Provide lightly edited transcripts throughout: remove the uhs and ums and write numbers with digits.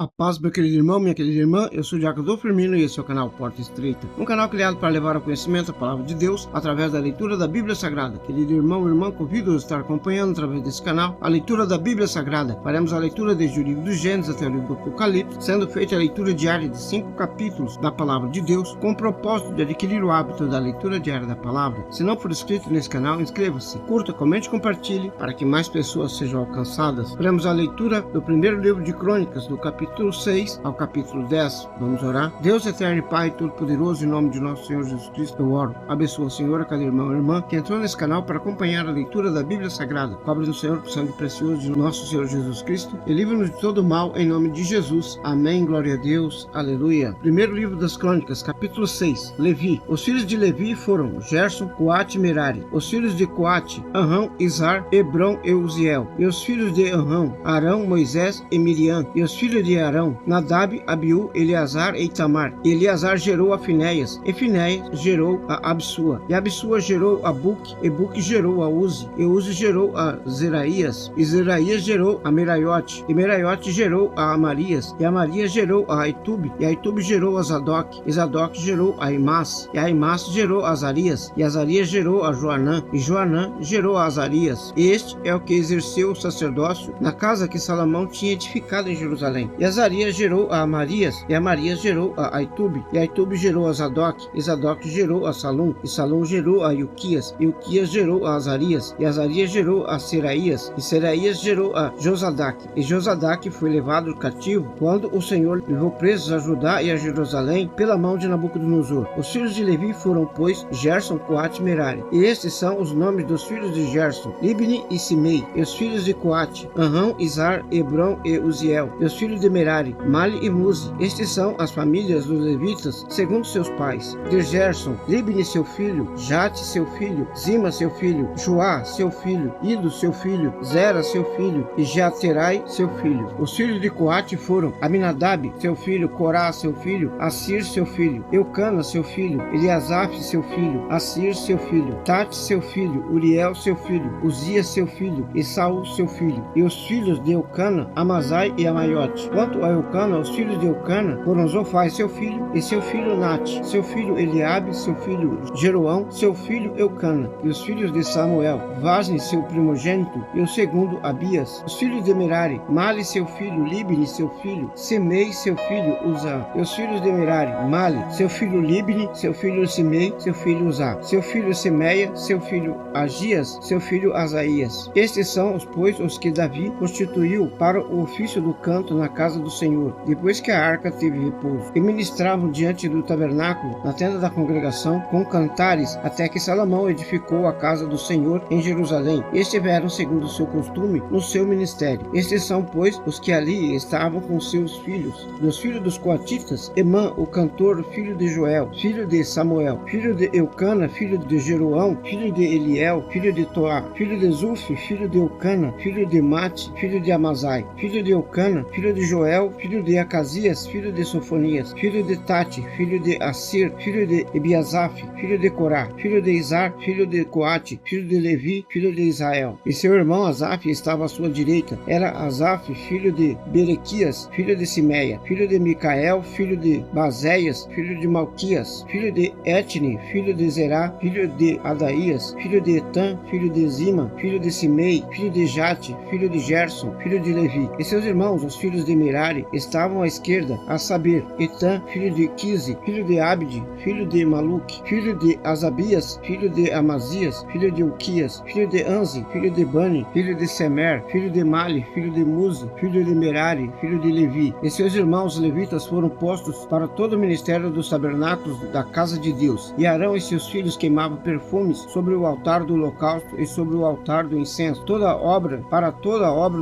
A paz, meu querido irmão, minha querida irmã, eu sou o Diácono Firmino e esse é o canal Porta Estreita, um canal criado para levar ao conhecimento a palavra de Deus através da leitura da Bíblia Sagrada. Querido irmão e irmã, convido-os a estar acompanhando através desse canal a leitura da Bíblia Sagrada. Faremos a leitura desde o livro do Gênesis até o livro do Apocalipse, sendo feita a leitura diária de 5 capítulos da palavra de Deus, com o propósito de adquirir o hábito da leitura diária da palavra. Se não for inscrito nesse canal, inscreva-se, curta, comente e compartilhe para que mais pessoas sejam alcançadas. Faremos a leitura do primeiro livro de Crônicas, do capítulo 6 ao capítulo 10. Vamos orar. Deus eterno e Pai todo-poderoso, em nome de nosso Senhor Jesus Cristo, eu oro. Abençoa, Senhor, a cada irmão e irmã que entrou nesse canal para acompanhar a leitura da Bíblia Sagrada. Cobre-nos, Senhor, com o sangue precioso de nosso Senhor Jesus Cristo e livre-nos de todo mal, em nome de Jesus. Amém. Glória a Deus. Aleluia. Primeiro livro das Crônicas, capítulo 6. Levi. Os filhos de Levi foram Gerson, Coate e Merari. Os filhos de Coate, Arão, Izar, Hebron e Uziel. E os filhos de Arão, Arão, Moisés e Miriam. E os filhos de Arão, Nadab, Abiú, Eleazar e Itamar. E Eleazar gerou a Finéias, e Finéias gerou a Absua. E Absua gerou a Buque, e Buque gerou a Uzi. E Uzi gerou a Zeraías, e Zeraías gerou a Meraiote. E Meraiote gerou a Amarias, e Amarias gerou a Aitube. E Aitube gerou a Zadok, e Zadok gerou a Imás. E Imás gerou a Azarias, e Azarias gerou a Joanã, e Joanã gerou a Azarias. Este é o que exerceu o sacerdócio na casa que Salomão tinha edificado em Jerusalém. E Azarias gerou a Amarias, e Amarias gerou a Aitube, e Aitube gerou a Zadok, e Zadok gerou a Salum, e Salum gerou a Ilquias, e Ilquias gerou a Azarias, e Azarias gerou a Seraías, e Seraías gerou a Josadac, e Josadac foi levado cativo quando o Senhor levou presos a Judá e a Jerusalém pela mão de Nabucodonosor. Os filhos de Levi foram, pois, Gerson, Coate e Merari. E estes são os nomes dos filhos de Gerson: Libni e Simei. E os filhos de Coate: Arão, Izar, Hebron e Uziel. E os filhos de Merari: Mali e Muzi. Estes são as famílias dos levitas, segundo seus pais. De Gerson: Libni seu filho, Jate seu filho, Zima seu filho, Joá seu filho, Ido seu filho, Zera seu filho e Jaterai seu filho. Os filhos de Coate foram Aminadab seu filho, Corá seu filho, Assir seu filho, Eucana seu filho, Eliasaf seu filho, Assir seu filho, Tate seu filho, Uriel seu filho, Uzias seu filho e Saul seu filho. E os filhos de Eucana, Amazai e Amaiote. Quanto a Eucana, os filhos de Eucana foram Zofai seu filho e seu filho Nate, seu filho Eliabe, seu filho Jeroão, seu filho Eucana. E os filhos de Samuel, Vasne seu primogênito e o segundo Abias. Os filhos de Merari, Mali seu filho, Libni seu filho, Semei seu filho Uzá. E os filhos de Merari, Mali seu filho Libni, seu filho Simei, seu filho Uzá, seu filho Semeia, seu filho Agias, seu filho Asaías. Estes são, pois, os que Davi constituiu para o ofício do canto na casa do Senhor, depois que a arca teve repouso. E ministravam diante do tabernáculo, na tenda da congregação, com cantares, até que Salomão edificou a casa do Senhor em Jerusalém. E estiveram, segundo o seu costume, no seu ministério. Estes são, pois, os que ali estavam com seus filhos. Dos filhos dos coatitas, Emã, o cantor, filho de Joel, filho de Samuel, filho de Eucana, filho de Jeroão, filho de Eliel, filho de Toá, filho de Zufi, filho de Eucana, filho de Mate, filho de Amazai, filho de Eucana, filho de Joel, filho de Acasias, filho de Sofonias, filho de Tate, filho de Assir, filho de Ebiasaf, filho de Corá, filho de Izar, filho de Coate, filho de Levi, filho de Israel. E seu irmão Asaf estava à sua direita. Era Asaf, filho de Berequias, filho de Simeia, filho de Micael, filho de Bazéias, filho de Malquias, filho de Etni, filho de Zerá, filho de Adaías, filho de Etan, filho de Zima, filho de Simei, filho de Jate, filho de Gerson, filho de Levi. E seus irmãos, os filhos de Merari, estavam à esquerda, a saber, Etan, filho de Quise, filho de Abde, filho de Maluque, filho de Asabias, filho de Amazias, filho de Uquias, filho de Anzi, filho de Bani, filho de Semer, filho de Mali, filho de Muzi, filho de Merari, filho de Levi. E seus irmãos levitas foram postos para todo o ministério dos tabernáculos da casa de Deus. E Arão e seus filhos queimavam perfumes sobre o altar do holocausto e sobre o altar do incenso, toda a obra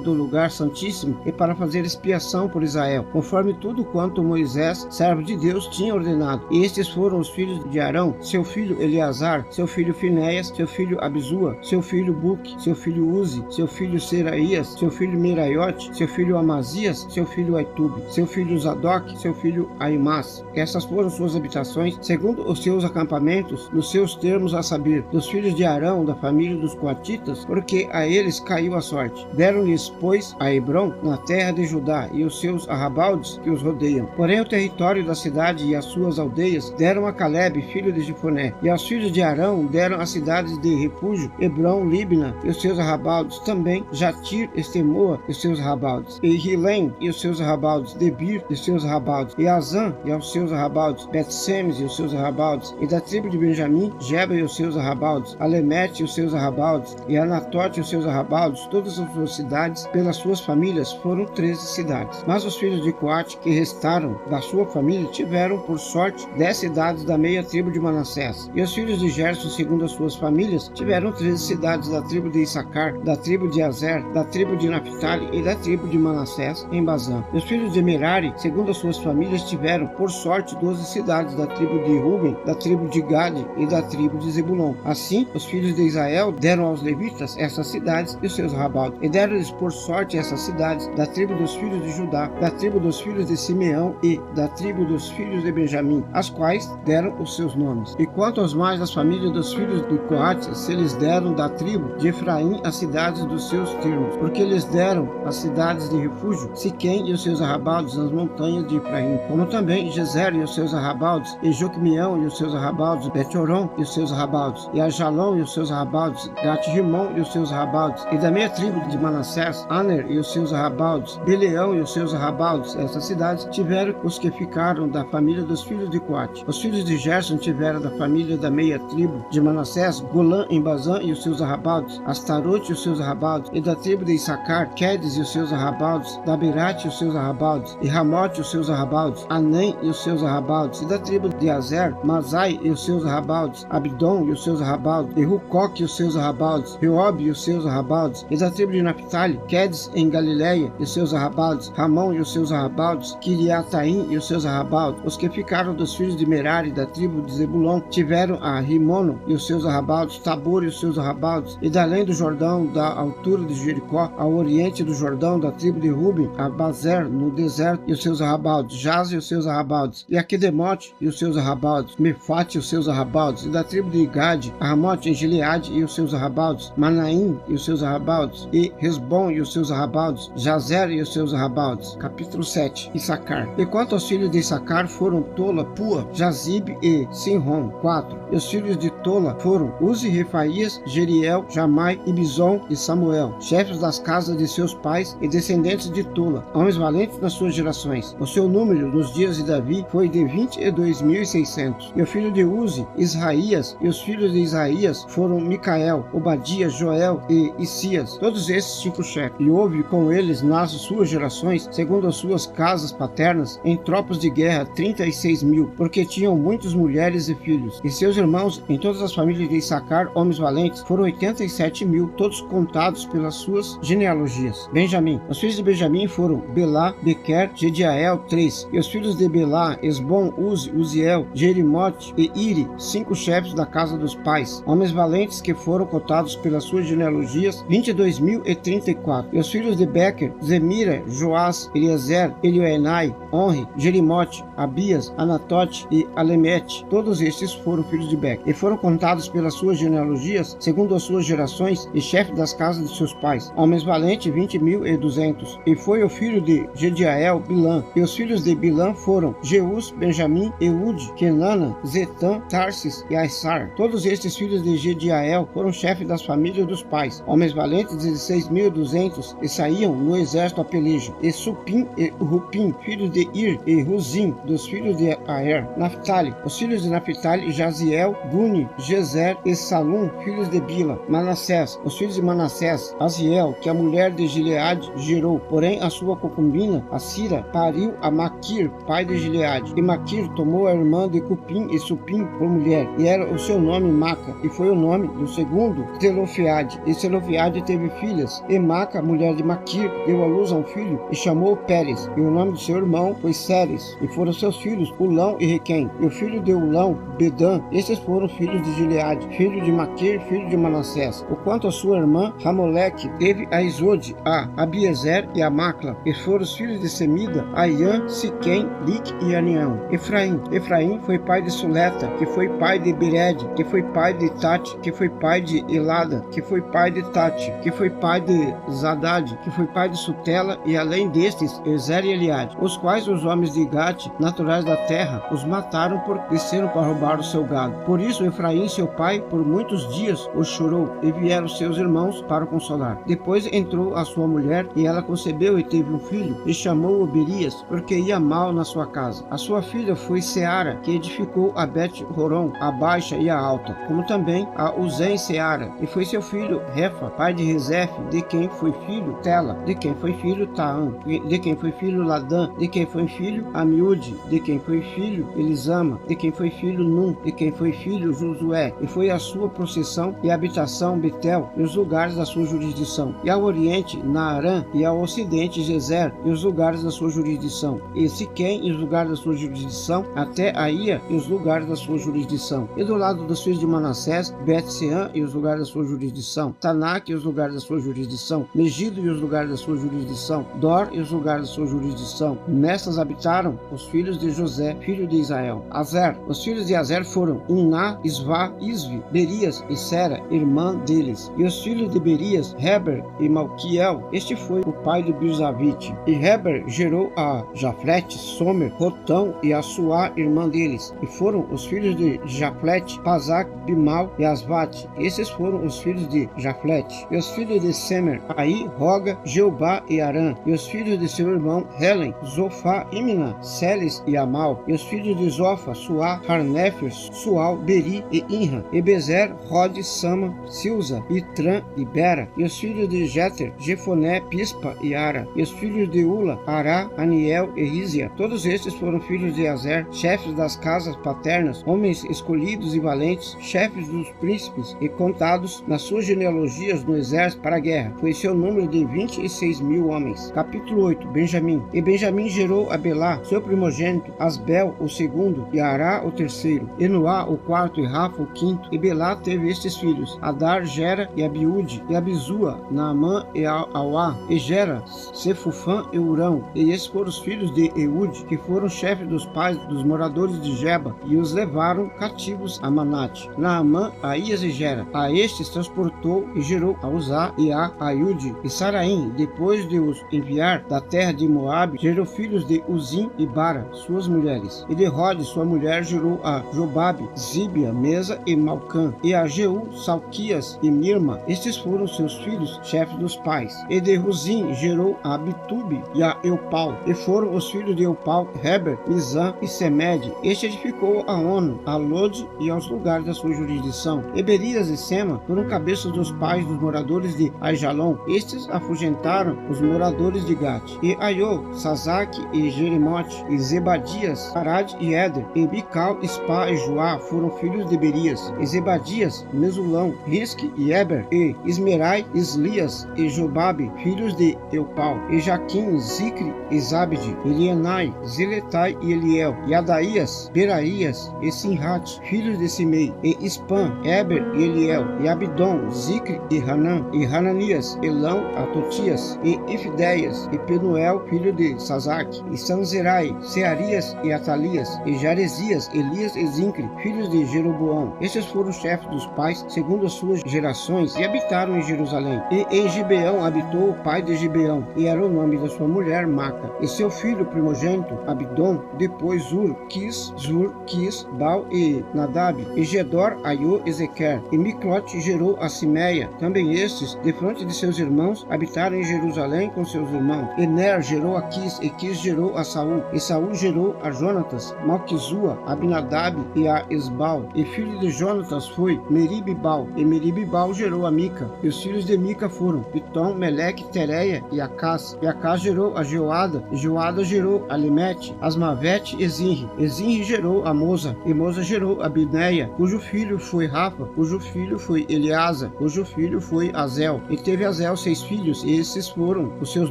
do lugar santíssimo e para fazer expiação por Israel, conforme tudo quanto Moisés, servo de Deus, tinha ordenado. E estes foram os filhos de Arão: seu filho Eleazar, seu filho Finéias, seu filho Abisua, seu filho Buque, seu filho Uzi, seu filho Seraías, seu filho Meraiote, seu filho Amazias, seu filho Aitube, seu filho Zadok, seu filho Aimás. Essas foram suas habitações, segundo os seus acampamentos, nos seus termos, a saber, dos filhos de Arão, da família dos coatitas, porque a eles caiu a sorte. Deram-lhes, pois, a Hebron, na terra de Judá, e os seus arrabaldes que os rodeiam. Porém o território da cidade e as suas aldeias deram a Calebe, filho de Jefoné, e aos filhos de Arão deram as cidades de refúgio, Hebrom, Líbna e os seus arrabaldes, também Jatir, Estemoa e os seus arrabaldes, e Hilém e os seus arrabaldes, Debir e os seus arrabaldes, e Azã e aos seus arrabaldes, Bet-Semes e os seus arrabaldes, e da tribo de Benjamim, Geba e os seus arrabaldes, Alemete e os seus arrabaldes, e Anatote e os seus arrabaldes, todas as suas cidades, pelas suas famílias, foram 13 cidades. Mas os filhos de Coate, que restaram da sua família, tiveram, por sorte, 10 cidades da meia tribo de Manassés. E os filhos de Gerson, segundo as suas famílias, tiveram 13 cidades da tribo de Issacar, da tribo de Azer, da tribo de Naphtali e da tribo de Manassés, em Bazã. E os filhos de Merari, segundo as suas famílias, tiveram, por sorte, 12 cidades da tribo de Ruben, da tribo de Gade e da tribo de Zebulon. Assim, os filhos de Israel deram aos levitas essas cidades e os seus arrabaldes, e deram-lhes por sorte essas cidades da tribo dos filhos de Judá, da tribo dos filhos de Simeão e da tribo dos filhos de Benjamim, as quais deram os seus nomes. E quanto aos mais das famílias dos filhos de Coate, se lhes deram da tribo de Efraim as cidades dos seus termos, porque lhes deram as cidades de refúgio, Siquém e os seus arrabaldes nas montanhas de Efraim, como também Gezer e os seus arrabaldes, e Joquimião e os seus arrabaldes, Bet-Horon e os seus arrabaldes, e Ajalon e os seus arrabaldes, Gat-Rimon e os seus arrabaldes, e da meia tribo de Manassés, Aner e os seus arrabaldes, Beleão e os seus arrabaldes. Essas cidades tiveram os que ficaram da família dos filhos de Coate. Os filhos de Gerson tiveram da família da meia tribo de Manassés, Golã em Bazã e os seus arrabaldes, Astarote e os seus arrabaldes, e da tribo de Issacar, Quedes e os seus arrabaldes, Daberate e os seus arrabaldes, e Ramote e os seus arrabaldes, Anem e os seus arrabaldes, e da tribo de Azer, Mazai e os seus arrabaldes, Abdon e os seus arrabaldes, e Rucoque e os seus arrabaldes, Reob e os seus arrabaldes, e da tribo de Naphtali, Quedes em Galileia e os seus arrabaldes, Ramon e os seus arrabaldes, Kiriataim e os seus arrabaldes. Os que ficaram dos filhos de Merari da tribo de Zebulon tiveram a Rimono e os seus arrabaldes, Tabor e os seus arrabaldes, e da além do Jordão, da altura de Jericó, ao oriente do Jordão, da tribo de Ruben, a Bazer no deserto e os seus arrabaldes, Jaz e os seus arrabaldes, e a Quedemote e os seus arrabaldes, Mefate e os seus arrabaldes, e da tribo de Gade, a Ramote em Gileade e os seus arrabaldes, Manaim e os seus arrabaldes, e Resbom e os seus arrabaldes, Jazer e os seus arrabaldes. Capítulo 7. Issacar. E quanto aos filhos de Issacar foram Tola, Pua, Jazib e Sinrom, 4. E os filhos de Tola foram Uzi, Refaías, Jeriel, Jamai, Ibizon e Samuel, chefes das casas de seus pais e descendentes de Tola, homens valentes nas suas gerações. O seu número nos dias de Davi foi de 22.600. E o filho de Uzi, Israías, e os filhos de Isaías foram Micael, Obadias, Joel e Isias, todos esses 5 chefes. E houve com eles nas suas gerações, segundo as suas casas paternas, em tropas de guerra 36.000, porque tinham muitas mulheres e filhos. E seus irmãos, em todas as famílias de Issacar, homens valentes, foram 87.000, todos contados pelas suas genealogias. Benjamim. Os filhos de Benjamim foram Belá, Bequer, Gediael, 3. E os filhos de Belá, Esbom, Uzi, Uziel, Jerimote e Iri, 5 chefes da casa dos pais, homens valentes que foram contados pelas suas genealogias, 22.034. E os filhos de Bequer, Zemira, Joás, Eliezer, Elioenai, Onri, Jerimote, Abias, Anatote e Alemete. Todos estes foram filhos de Bequer, e foram contados pelas suas genealogias, segundo as suas gerações, e chefes das casas de seus pais, homens valentes, 20.200. E foi o filho de Gediael, Bilã. E os filhos de Bilã foram Jeus, Benjamim, Eude, Kenana, Zetã, Tarsis e Aissar. Todos estes filhos de Gediael foram chefes das famílias dos pais, homens valentes, 16.200, e saíam no exército a peleja. E Supim e Rupim, filhos de Ir, e Ruzim, dos filhos de Aer. Naphtali. Os filhos de Naphtali, Jaziel, Guni, Gezer e Salum, filhos de Bila. Manassés. Os filhos de Manassés, Aziel, que a mulher de Gileade gerou, porém a sua concubina, a Sira, pariu a Maquir, pai de Gileade. E Maquir tomou a irmã de Cupim e Supim por mulher, e era o seu nome Maca, e foi o nome do segundo Zelofeade. E Zelofeade teve filhas, e Maca, mulher de Maquir, deu à luz a um filho, e chamou Pérez, e o nome de seu irmão foi Séres, e foram seus filhos Ulão e Requém. E o filho de Ulão, Bedã. Estes foram filhos de Gileade, filho de Maquir, filho de Manassés. O quanto a sua irmã Ramoleque, teve a Isode, a Abiezer e a Macla, e foram os filhos de Semida, Aiã, Siquém, Lic e Anião. Efraim. Efraim foi pai de Suleta, que foi pai de Bered, que foi pai de Tati, que foi pai de Elada, que foi pai de Tati, que foi pai de Zadade, que foi pai de Sutela, e além além destes, Ezer e Eliade, os quais os homens de Gate, naturais da terra, os mataram porque desceram para roubar o seu gado. Por isso Efraim, seu pai, por muitos dias os chorou, e vieram seus irmãos para o consolar. Depois entrou a sua mulher, e ela concebeu e teve um filho, e chamou-o Berias, porque ia mal na sua casa. A sua filha foi Seara, que edificou a Bet-Horon, a baixa e a alta, como também a Uzem Seara, e foi seu filho Refa, pai de Rezef, de quem foi filho Tela, de quem foi filho Taã, de quem foi filho Ladã, de quem foi filho Amiúde, de quem foi filho Elisama, de quem foi filho Num, de quem foi filho Josué, e foi a sua processão e habitação Betel, e os lugares da sua jurisdição, e ao oriente Naarã, e ao ocidente Gezer, e os lugares da sua jurisdição, e Siquém, e os lugares da sua jurisdição, até Aia, e os lugares da sua jurisdição, e do lado dos filhos de Manassés, Bet-Seã, e os lugares da sua jurisdição, Tanak, e os lugares da sua jurisdição, Megido, e os lugares da sua jurisdição, Dor, e os lugares da sua jurisdição. Nestas habitaram os filhos de José, filho de Israel. Azer, os filhos de Azer foram Inná, Isvá, Isvi, Berias e Sera, irmã deles. E os filhos de Berias, Heber e Malquiel. Este foi o pai de Birzavite. E Heber gerou a Jaflete, Somer, Rotão e a Suá, irmã deles. E foram os filhos de Jaflete, Pazac, Bimal e Asvate. Esses foram os filhos de Jaflete. E os filhos de Semer, Aí, Roga, Jeubá e Arã. E os filhos de seu irmão Helen, Zofá, Imna, Seles e Amal. E os filhos de Zofa, Suá, Harnefer, Sual, Beri e Inra. E Bezer, Rod, Sama, Silza, Itran e Bera. E os filhos de Jeter, Jefoné, Pispa e Ara. E os filhos de Ula, Ará, Aniel e Rizia. Todos estes foram filhos de Azer, chefes das casas paternas, homens escolhidos e valentes, chefes dos príncipes e contados nas suas genealogias no exército para a guerra. Foi seu número de 26.000 homens. Capítulo 8. Benjamim. E Benjamim gerou a Belá, seu primogênito, Asbel, o segundo, e Ará, o terceiro, Enuá, o quarto, e Rafa, o quinto. E Belá teve estes filhos: Adar, Gera e Abiúde, e Abizua, Naamã e Auá, e Gera, Sefufã e Urão. E esses foram os filhos de Eude, que foram chefes dos pais dos moradores de Geba, e os levaram cativos a Manate. Naamã, Aías e Gera. A estes transportou e gerou a Uzá e a Aiude e Saraim. Depois de os enviar da terra de Moabe, gerou filhos de Uzim e Bara, suas mulheres. E de Rode, sua mulher, gerou a Jobabe, Zíbia, Mesa e Malcã. E a Jeú, Salquias e Mirma. Estes foram seus filhos, chefes dos pais. E de Ruzim gerou a Abitube e a Eupal. E foram os filhos de Eupal, Heber, Mizã e Semed. Este edificou a Ono, a Lode e aos lugares da sua jurisdição. E Berias e Sema foram cabeças dos pais dos moradores de Aijalon. Estes afugentaram os moradores de Gate. E Aiô, Sazaque e Jerimote, e Zebadias, Arad e Éder, e Bical, Spá e Joá foram filhos de Berias. E Zebadias, Mesulão, Risque e Eber, e Ismerai, Islias e Jobabe, filhos de Eupal. E Jaquim, Zicre e Zabde, Elienai, Ziletai e Eliel. E Adaías, Beraías e Sinhat, filhos de Simei. E Ispan, Eber e Eliel. E Abidom, Zicre e Hanã. E Hananias, Elão, Atotias. E Ifdeias, e Penuel, filho de Sazaque. E Sanzerai, Searias e Atalias. E Jaresias, Elias e Zincre, filhos de Jeroboão. Estes foram os chefes dos pais, segundo as suas gerações, e habitaram em Jerusalém. E em Gibeão habitou o pai de Gibeão, e era o nome da sua mulher Maca. E seu filho primogênito, Abidom, depois Zur, Quis, Baal e Nadab. E Gedor, Aiô e Zequer. E Miclote gerou a Simeia. Também estes, defronte de seus irmãos, habitaram em Jerusalém com seus irmãos. E Ner gerou a Quis, e Quis gerou a Saul. E Saul gerou a Jonatas, Malquizua, Abinadab e a Esbal. E filho de Jonatas foi Meribibal. E Meribibal gerou a Mica. E os filhos de Mica foram Pitom, Meleque, Tereia e Acás. E Acás gerou a Joada. E Joada gerou a Limete, Asmavete e Zinri. E Zinri gerou a Moza. E Moza gerou a Bineia, cujo filho foi Rafa, cujo filho foi Eleasa, cujo filho foi Azel. E teve Azel 6 filhos, e esses foram os seus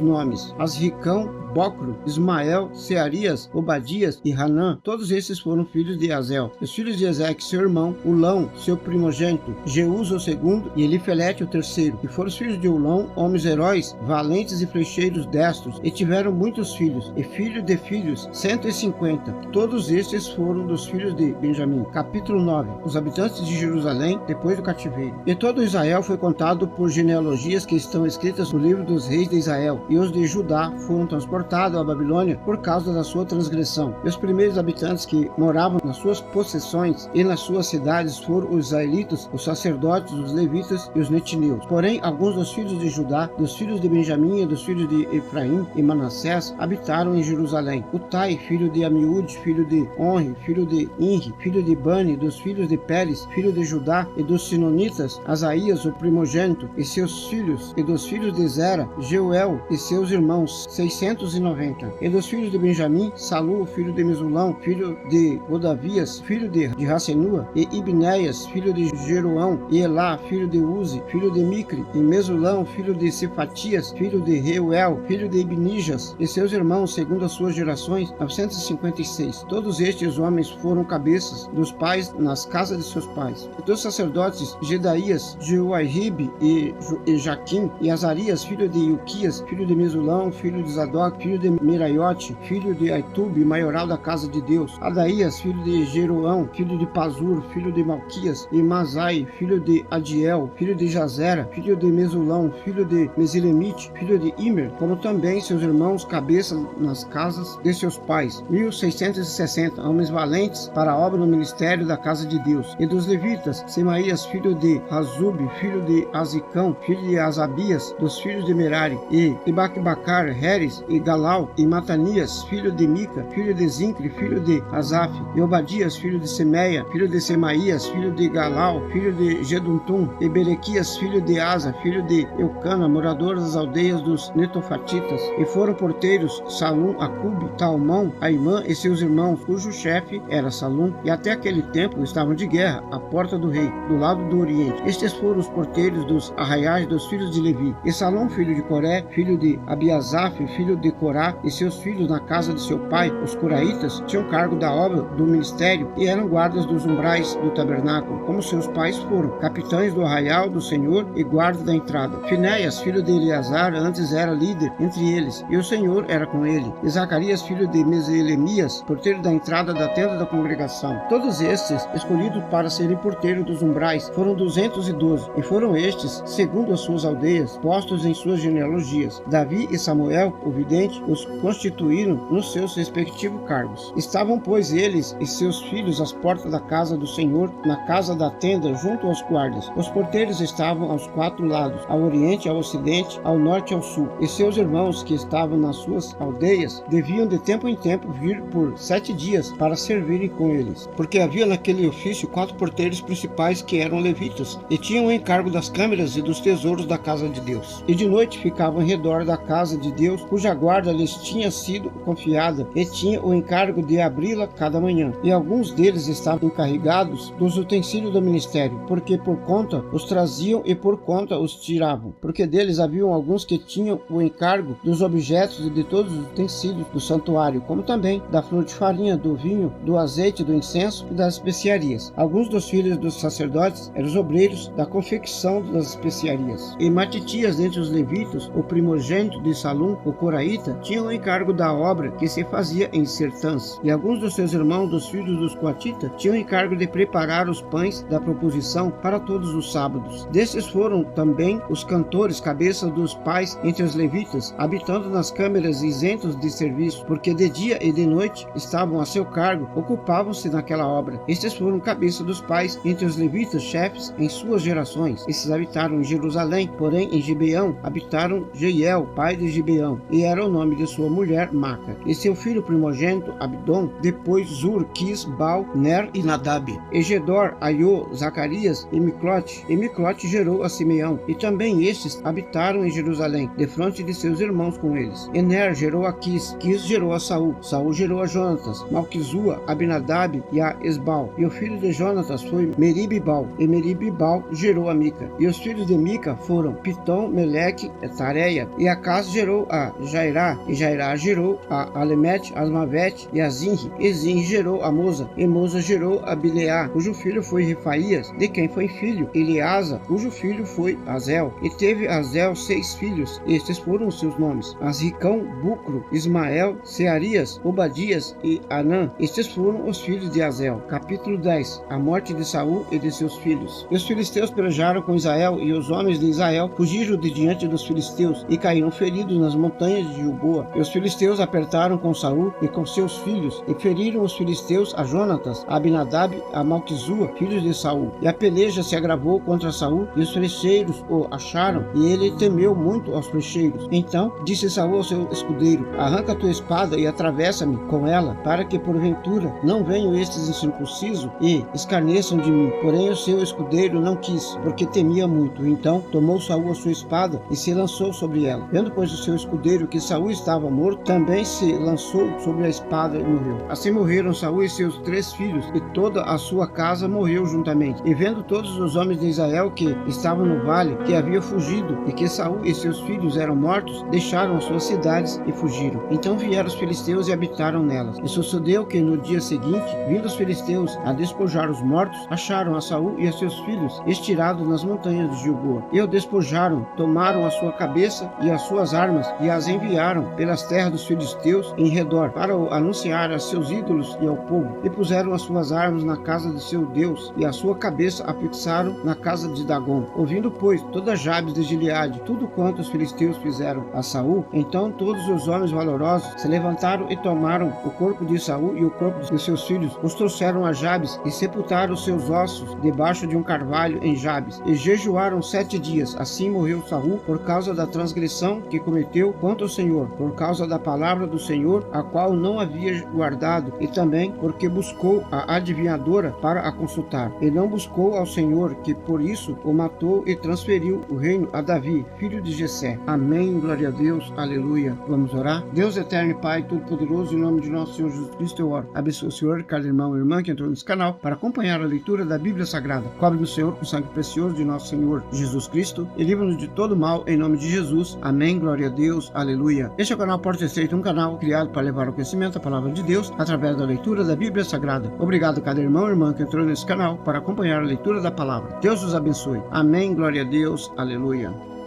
nomes: Asricão, Bocro, Ismael, Searias, Obadias e Hanã. Todos esses foram filhos de Azel. Os filhos de Ezeque, seu irmão, Ulão, seu primogênito, Jeús, o segundo, e Elifelete, o terceiro. E foram os filhos de Ulão, homens heróis, valentes e flecheiros destros, e tiveram muitos filhos, e filhos de filhos, 150. Todos estes foram dos filhos de Benjamim. Capítulo 9. Os habitantes de Jerusalém, depois do cativeiro. E todo Israel foi contado por genealogias que estão escritas no livro dos reis de Israel. E os de Judá foram transportados à Babilônia por causa da sua transgressão. E os primeiros habitantes que moravam nas suas possessões e nas suas cidades foram os israelitas, os sacerdotes, os levitas e os netineus. Porém, alguns dos filhos de Judá, dos filhos de Benjamim e dos filhos de Efraim e Manassés habitaram em Jerusalém. Utai, filho de Amiúde, filho de Onri, filho de Inri, filho de Bani, dos filhos de Pérez, filho de Judá, e dos Sinonitas, Asaías, o primogênito, e seus filhos, e dos filhos de Zera, Jeuel e seus irmãos, 690. E dos filhos de Benjamim, Salu, filho de Mesulão, filho de Odavias, filho de Rassenua, e Ibnéias, filho de Jeroão, e Elá, filho de Uzi, filho de Micre, e Mesulão, filho de Cefatias, filho de Reuel, filho de Ibnijas, e seus irmãos, segundo as suas gerações, 956. Todos estes homens foram cabeças dos pais nas casas de seus pais. E dos sacerdotes, Gedaías, Joairibe e Jaquim, e Azarias, filho de Ilquias, filho de Mesulão, filho de Zadok, filho de Meraiote, filho de Aitube, maioral da casa de Deus, Adaías, filho de Jeroão, filho de Pazur, filho de Malquias, e Mazai, filho de Adiel, filho de Jazera, filho de Mesulão, filho de Mesilemite, filho de Imer, como também seus irmãos, cabeça nas casas de seus pais, 1660 homens valentes para a obra no ministério da casa de Deus. E dos levitas, Semaías, filho de Razube, filho de Azicão, filho de Asabias, dos filhos de Merari, e Bacbacar, Heres, e Galau, e Matanias, filho de Mica, filho de Zincre, filho de Asaf, e Obadias, filho de Semeia, filho de Semaías, filho de Galau, filho de Geduntum, e Berequias, filho de Asa, filho de Eucana, moradores das aldeias dos Netofatitas, e foram porteiros Salum, Acube, Talmão, Aimã e seus irmãos, cujo chefe era Salum, e até aquele tempo estavam de guerra à porta do rei, do lado do oriente. Estes foram os porteiros dos arraiais dos filhos de Levi. E Salom, filho de Coré, filho de Abiasaf, filho de Corá, e seus filhos na casa de seu pai, os coraitas, tinham cargo da obra do ministério e eram guardas dos umbrais do tabernáculo, como seus pais foram, capitães do arraial do Senhor e guarda da entrada. Finéias, filho de Eleazar, antes era líder entre eles, e o Senhor era com ele. E Zacarias, filho de Meselemias, porteiro da entrada da tenda da congregação. Todos estes, escolhidos para serem porteiros dos umbrais, foram 212, e foram estes, segundo as suas aldeias, postos em suas genealogias. Davi e Samuel, o vidente, os constituíram nos seus respectivos cargos. Estavam, pois, eles e seus filhos às portas da casa do Senhor, na casa da tenda, junto aos guardas. Os porteiros estavam aos 4 lados, ao oriente, ao ocidente, ao norte e ao sul. E seus irmãos, que estavam nas suas aldeias, deviam de tempo em tempo vir por 7 dias para servirem com eles. Porque havia naquele ofício 4 porteiros principais que eram levitas, e tinham o encargo das câmeras e dos tesouros da casa de Deus. E de noite ficavam em redor da casa de Deus, cuja guarda lhes tinha sido confiada, e tinha o encargo de abri-la cada manhã. E alguns deles estavam encarregados dos utensílios do ministério, porque por conta os traziam e por conta os tiravam. Porque deles haviam alguns que tinham o encargo dos objetos e de todos os utensílios do santuário, como também da flor de farinha, do vinho, do azeite, do incenso e das especiarias. Alguns dos filhos dos sacerdotes eram os obreiros da confecção das especiarias. E Matitias, dentre os levitas, o primogênito de Salum, o coraíta, tinha o encargo da obra que se fazia em Sertãs. E alguns dos seus irmãos, dos filhos dos coatitas, tinham o encargo de preparar os pães da proposição para todos os sábados. Desses foram também os cantores, cabeças dos pais entre os levitas, habitando nas câmeras isentos de serviço, porque de dia e de noite estavam a seu cargo, ocupavam-se naquela obra. Estes foram cabeça dos pais entre os levitas, chefes em suas gerações. Esses habitaram em Jerusalém, porém em Gibeão habitaram Jeiel, pai de Gibeão, e era o nome de sua mulher Maca. E seu filho primogênito Abdom, depois Zur, Quis, Baal, Ner e Nadab. E Gedor, Aiô, Zacarias e Miclote. E Miclote gerou a Simeão, e também estes habitaram em Jerusalém, defronte de seus irmãos com eles. E Ner gerou a Quis, Quis gerou a Saul, Saul gerou a Jonatas, Malquizua, Abinadab e a Esbal. E o filho de Jonatas foi Meribibal, e Meribibal gerou a Mica. E os filhos de Mica foram Pitom, Meleque e Tareia. E Acas gerou a Jairá, e Jairá gerou a Alemete, Asmavete e a Zinri. E Zinri gerou a Moza, e Moza gerou a Bileá, cujo filho foi Refaías, de quem foi filho Eleasa, cujo filho foi Azel. E teve Azel 6 filhos, estes foram os seus nomes: Azricão, Bucro, Ismael, Searias, Obadias e Anã. Estes foram os filhos de Azel. Capítulo 10. A morte de Saul e de seus filhos. E os filisteus pelejaram com Israel, e os homens de Israel fugiram de diante dos filisteus e caíram feridos feridos nas montanhas de Gilboa. E os filisteus apertaram com Saul e com seus filhos, e feriram os filisteus a Jonatas, a Abinadab, a Malquizua, filhos de Saul. E a peleja se agravou contra Saul, e os flecheiros o acharam, e ele temeu muito aos flecheiros. Então disse Saul ao seu escudeiro: arranca a tua espada e atravessa-me com ela, para que porventura não venham estes incircuncisos e escarneçam de mim. Porém o seu escudeiro não quis, porque temia muito. Então tomou Saul a sua espada e se lançou sobre ela. Vendo, pois, o seu escudeiro que Saul estava morto, também se lançou sobre a espada e morreu. Assim morreram Saul e seus 3 filhos, e toda a sua casa morreu juntamente. E vendo todos os homens de Israel que estavam no vale, que havia fugido, e que Saul e seus filhos eram mortos, deixaram as suas cidades e fugiram. Então vieram os filisteus e habitaram nelas. E sucedeu que no dia seguinte, vindo os filisteus a despojar os mortos, acharam a Saul e a seus filhos estirados nas montanhas de Gilboa. E o despojaram, tomaram a sua cabeça e as suas armas, e as enviaram pelas terras dos filisteus em redor, para o anunciar a seus ídolos e ao povo. E puseram as suas armas na casa de seu Deus, e a sua cabeça a fixaram na casa de Dagom. Ouvindo, pois, toda Jabes de Gileade tudo quanto os filisteus fizeram a Saul, então todos os homens valorosos se levantaram e tomaram o corpo de Saul e o corpo de seus filhos, os trouxeram a Jabes e sepultaram os seus ossos debaixo de um carvalho em Jabes. E jejuaram 7 dias. Assim morreu Saul por causa da transgressão que cometeu contra o Senhor, por causa da palavra do Senhor, a qual não havia guardado, e também porque buscou a adivinhadora para a consultar. E não buscou ao Senhor, que por isso o matou e transferiu o reino a Davi, filho de Jessé. Amém, glória a Deus, aleluia. Vamos orar? Deus eterno e Pai todo-poderoso, em nome de nosso Senhor Jesus Cristo eu oro. Abençoe o Senhor, cada irmão e irmã que entrou nesse canal para acompanhar a leitura da Bíblia Sagrada. Cobre no Senhor com o sangue precioso de nosso Senhor Jesus Cristo e livra-nos de todo mal, em nome de Jesus. Amém, glória a Deus, aleluia. Este é o canal Porta Estreita, um canal criado para levar ao conhecimento a palavra de Deus através da leitura da Bíblia Sagrada. Obrigado a cada irmão e irmã que entrou nesse canal para acompanhar a leitura da palavra. Deus os abençoe. Amém, glória a Deus, aleluia.